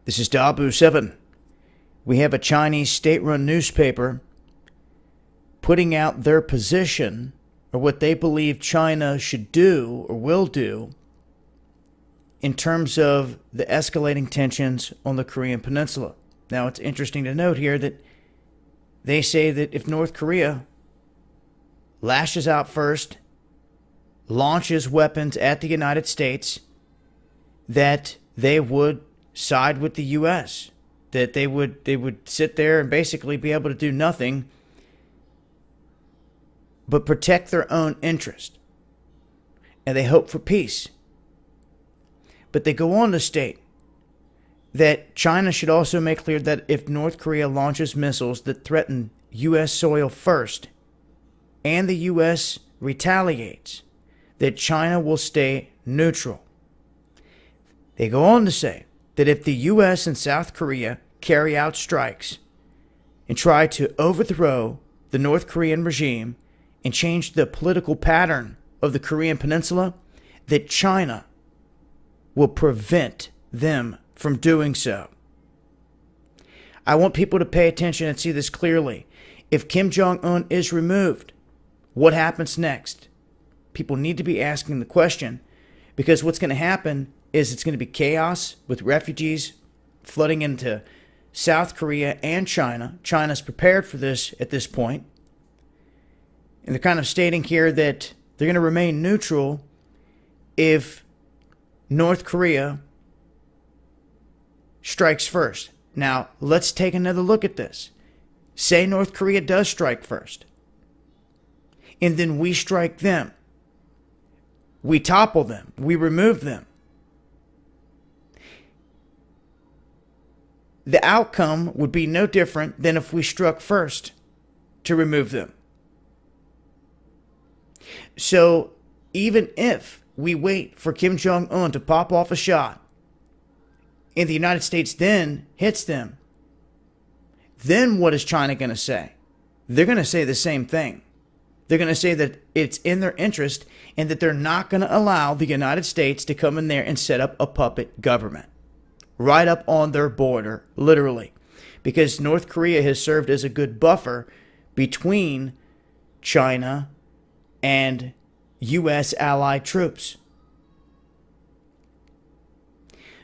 This is Dabu 7. We have a Chinese state-run newspaper putting out their position, or what they believe China should do or will do in terms of the escalating tensions on the Korean Peninsula. Now, it's interesting to note here that they say that if North Korea lashes out first, launches weapons at the United States, that they would side with the U.S., that they would sit there and basically be able to do nothing but protect their own interest. And they hope for peace. But they go on to state that China should also make clear that if North Korea launches missiles that threaten U.S. soil first, and the U.S. retaliates, that China will stay neutral. They go on to say that if the U.S. and South Korea carry out strikes and try to overthrow the North Korean regime and change the political pattern of the Korean Peninsula, that China will prevent them from doing so. I want people to pay attention and see this clearly. If Kim Jong-un is removed, what happens next? People need to be asking the question, because what's going to happen is it's going to be chaos with refugees flooding into South Korea and China. China's prepared for this at this point. And they're kind of stating here that they're going to remain neutral if North Korea strikes first. Now, let's take another look at this. Say North Korea does strike first, and then we strike them. We topple them. We remove them. The outcome would be no different than if we struck first to remove them. So even if we wait for Kim Jong-un to pop off a shot and the United States then hits them, then what is China going to say? They're going to say the same thing. They're going to say that it's in their interest and that they're not going to allow the United States to come in there and set up a puppet government right up on their border, literally, because North Korea has served as a good buffer between China and U.S. allied troops.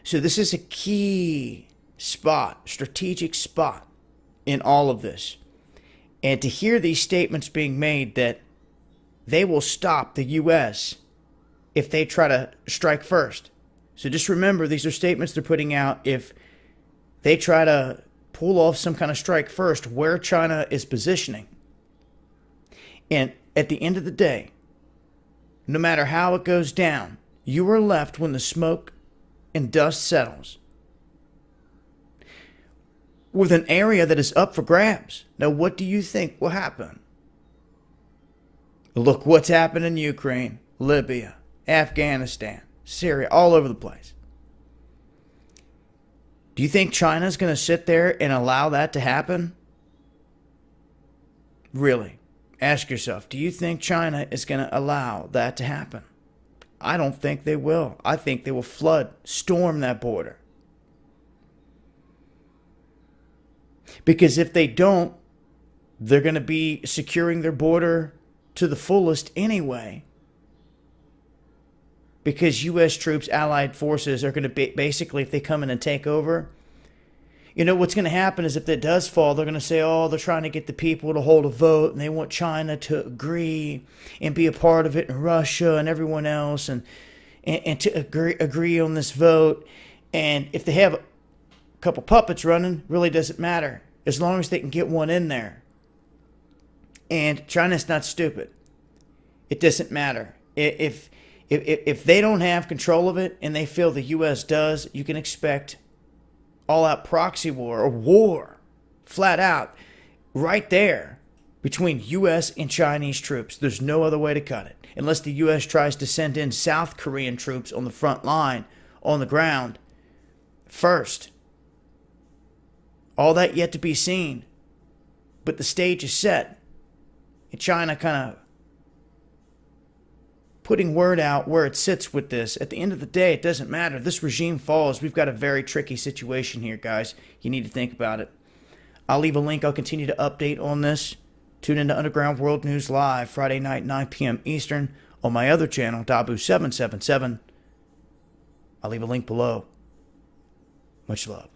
So this is a key spot, strategic spot in all of this. And to hear these statements being made that they will stop the U.S. if they try to strike first. So just remember, these are statements they're putting out if they try to pull off some kind of strike first, where China is positioning. And at the end of the day, no matter how it goes down, you are left when the smoke and dust settles with an area that is up for grabs. Now, what do you think will happen? Look what's happened in Ukraine, Libya, Afghanistan, Syria, all over the place. Do you think China's going to sit there and allow that to happen? Really? Ask yourself, do you think China is going to allow that to happen? I don't think they will. I think they will storm that border. Because if they don't, they're going to be securing their border to the fullest anyway. Because U.S. troops, allied forces are going to be, basically, if they come in and take over, you know, what's going to happen is if that does fall, they're going to say, oh, they're trying to get the people to hold a vote, and they want China to agree and be a part of it, and Russia and everyone else, and to agree on this vote. And if they have a couple puppets running, really doesn't matter, as long as they can get one in there. And China's not stupid. It doesn't matter. If they don't have control of it and they feel the U.S. does, you can expect all-out proxy war, or war, flat out, right there between U.S. and Chinese troops. There's no other way to cut it. Unless the U.S. tries to send in South Korean troops on the front line, on the ground, first. All that yet to be seen. But the stage is set. And China kind of putting word out where it sits with this. At the end of the day, it doesn't matter. This regime falls. We've got a very tricky situation here, guys. You need to think about it. I'll leave a link. I'll continue to update on this. Tune into Underground World News Live, Friday night, 9 p.m. Eastern, on my other channel, Dabu777. I'll leave a link below. Much love.